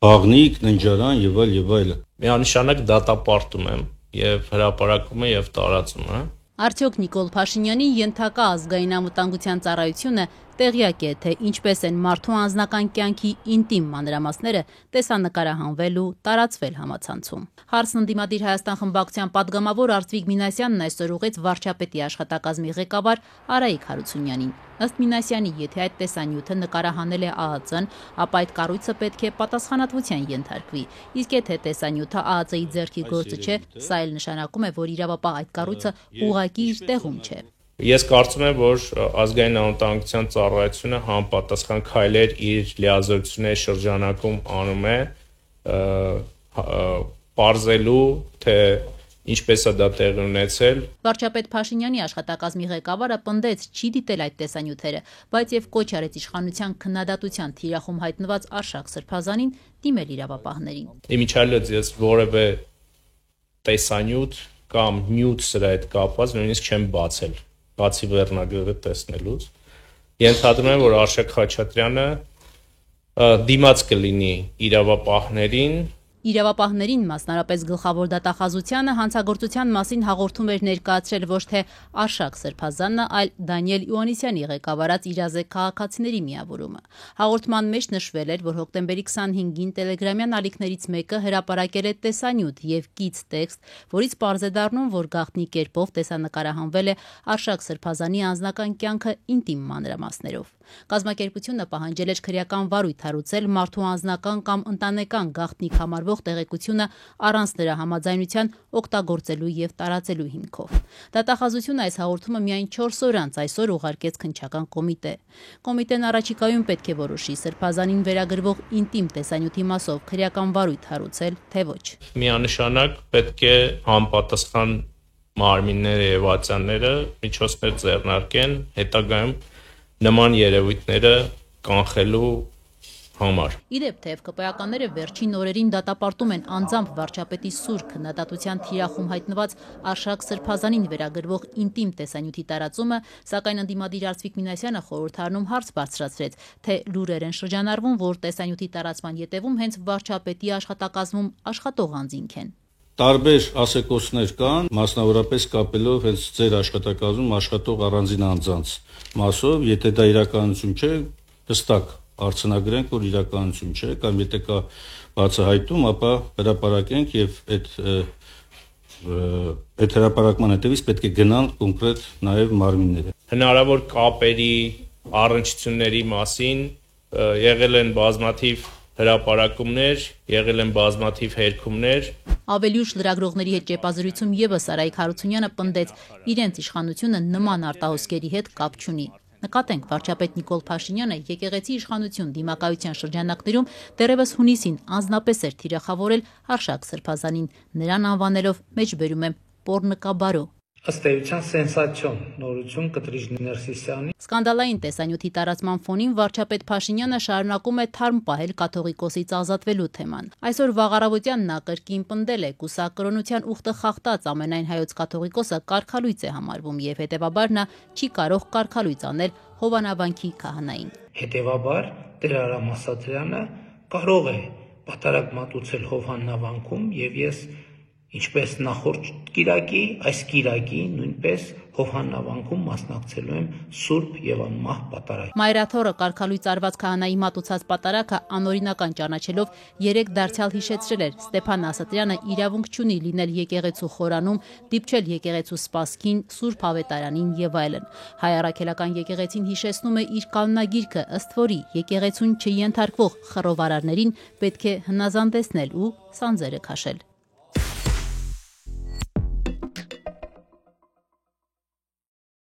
բաղնիկ, ննջարան եւ այլն։ Միանշանակ դատապարտում եմ եւ հրապարակումը եւ տարածումը։ Արդյոք Նիկոլ Փաշինյանի ենթակա ազգային անվտանգության ծառայությունը տեղյակ է, թե ինչպես են մարդու անձնական կյանքի ինտիմ մանրամասները տեսանկարահանվել ու տարածվել համացանցում։ Հարցն ընդդիմադիր Հայաստան խմբակցության պատգամավոր Արծվիկ Մինասյանն այսօր ուղղեց վարչապետի աշխատակազմի ղեկավար Արայիկ Հարությունյանին։ Ըստ Մինասյանի, եթե այդ տեսանյութը նկարահանել է ԱԱԾ-ն, ապա այդ կառույցը պետք է պատասխանատվության ենթարկվի։ Իսկ եթե տեսանյութը ԱԱԾ-ի ձեռքի գործը չէ, սա էլ նշանակում է, որ իրավապահ այդ կառույցը ուղղակի իր տեղում չէ։ Ես կարծում եմ, որ ազգային անվտանգության ծառայությունը համապատասխան քայլեր իր լիազորությունների շրջանակում անում է, պարզելու, թե ինչպես է դա տեղի ունեցել։ Վարչապետ Փաշինյանի աշխատակազմի ղեկավարը պնդեց չի դիտել այդ տեսանյութերը, բայց եւ կոչ արեց իշխանության քննադատության թիրախում հայտնված Արշակ Սրբազանին դիմել իրավապահներին։ Իմիջիայլոց ես որևէ տեսանյութ կամ նյութ սրա հետ կապված նույնիսկ չեմ բացել, բացի վերնագրերը տեսնելուց։ Ենթադրում եմ, որ Արշակ Խաչատրյանը դիմաց կլինի իրավապահներին։ Իրավապահներին, մասնարապես գլխավոր դատախազությանը, հանցագործության մասին հաղորդում էր ներկայացրել ոչ թե Արշակ Սրբազանը, այլ Դանիել Իոաննիսյանի ղեկավարած իրազեկ քաղաքացիների միավորումը։ Հաղորդման մեջ նշվել էր, որ հոկտեմբերի 25-ին տելեգրամյան ալիքներից մեկը հրապարակել է տեսանյութ եւ կից տեքստ, որից պարզ է դառնում, որ գաղտնի կերպով տեսանկարահանվել է Արշակ Սրբազանի անձնական կյանքը ինտիմ մանրամասներով։ Կազմակերպությունը պահանջել էր քրեական վարույթ հարուցել մարդու անձնական կամ ընտանեկան գաղտնիք համարվող տեղեկությունը առանց նրա համաձայնության օգտագործելու եւ տարածելու հիմքով։ Դատախազությունը այս հաղորդումը միայն 4 օր անց այսօր ուղարկեց քննչական կոմիտե։ Կոմիտեն առաջիկայում պետք է որոշի Սրբազանին վերագրվող ինտիմ տեսանյութի մասով քրեական վարույթ հարուցել, թե ոչ։ Միանշանակ պետք է համապատասխան մարմինները եւ ատյանները միջոցներ ձեռնարկեն հետագայում նման երևույթները կանխելու համար։ Իդեպ թե ԿՊԱ-ականները վերջին օրերին դատապարտում են անձամբ վարչապետի սուր քննադատության թիրախում հայտնված Արշակ Սրբազանին վերագրվող ինտիմ տեսանյութի տարածումը, սակայն ընդդիմադիր Արծվիկ Մինասյանը խորհրդարանում հարց բարձրացրեց, թե լուրեր են շրջանառվում, որ տեսանյութի տարածման ետևում հենց վարչապետի աշխատակազմում աշխատող անձինք են։ Տարբեր ասեկոսներ կան, մասնավորապես կապելով հենց ձեր աշխատակազմում աշխատող առանձին անձանց մասով, եթե դա իրականություն չէ, հստակ արձանագրենք, որ իրականություն չէ, կամ եթե կա բացահայտում, ապա հրապարակենք եւ այդ հրապարակման հետևից պետք է գնան կոնկրետ նաեւ մարմինները։ Հնարավոր կապերի առնչությունների մասին եղել են բազմաթիվ հրապարակումներ, եղել են բազմաթիվ հերքումներ։ Ավելի ուշ լրագրողների հետ ճեպազրույցում եւս Արայիկ Հարությունյանը պնդեց, իրենց իշխանությունը նման արտահոսքերի հետ կապ չունի։ Նկատենք, վարչապետ Նիկոլ Փաշինյանը եկեղեցի իշխանություն դիմակայության շրջանակներում դեռևս հունիսին անձնապես էր թիրախավորել Արշակ Սրբազանին, նրան անվանելով մեջբերում եմ պոռնկաբարո։ Ըստ էության սենսացիոն նորություն Կտրիժ Ներսիսյանի։ Սկանդալային տեսանյութի տարածման ֆոնին վարչապետ Փաշինյանը շարունակում է թարմ պահել կաթողիկոսից ազատվելու թեման։ Այսօր վաղ առավոտյան նա կրկին պնդել է, կուսակրոնության ուխտը խախտած ամենայն հայոց կաթողիկոսը կարգալույծ է համարվում եւ հետեւաբար նա չի կարող կարգալույծ անել Հովանավանքի քահանային։ Հետեւաբար Տեր Արամ Ասատրյանը կարող է պատարագ մատուցել Հովանավանքում եւ ես ինչպես նախորդ կիրակի, այս կիրակի նույնպես Հովանավանքում մասնակցելու եմ Սուրբ եւ անմահ պատարագ։ Մայրաթորը կարգալույծ արված քահանայի մատուցած պատարագը անօրինական ճանաչելով երեք դարձյալ հիշեցրել էր Ստեփան Ասատրյանը իրավունք չունի լինել եկեղեցու խորանում, դիպչել եկեղեցու սպասքին, Սուրբ Ավետարանին եւ այլն։ Հայ առաքելական եկեղեցին հիշեցնում է իր կանոնագիրքը, ըստ որի եկեղեցուն չենթարկվող խռովարարներին պետք է հնազանդեցնել ու սանձերը քաշել։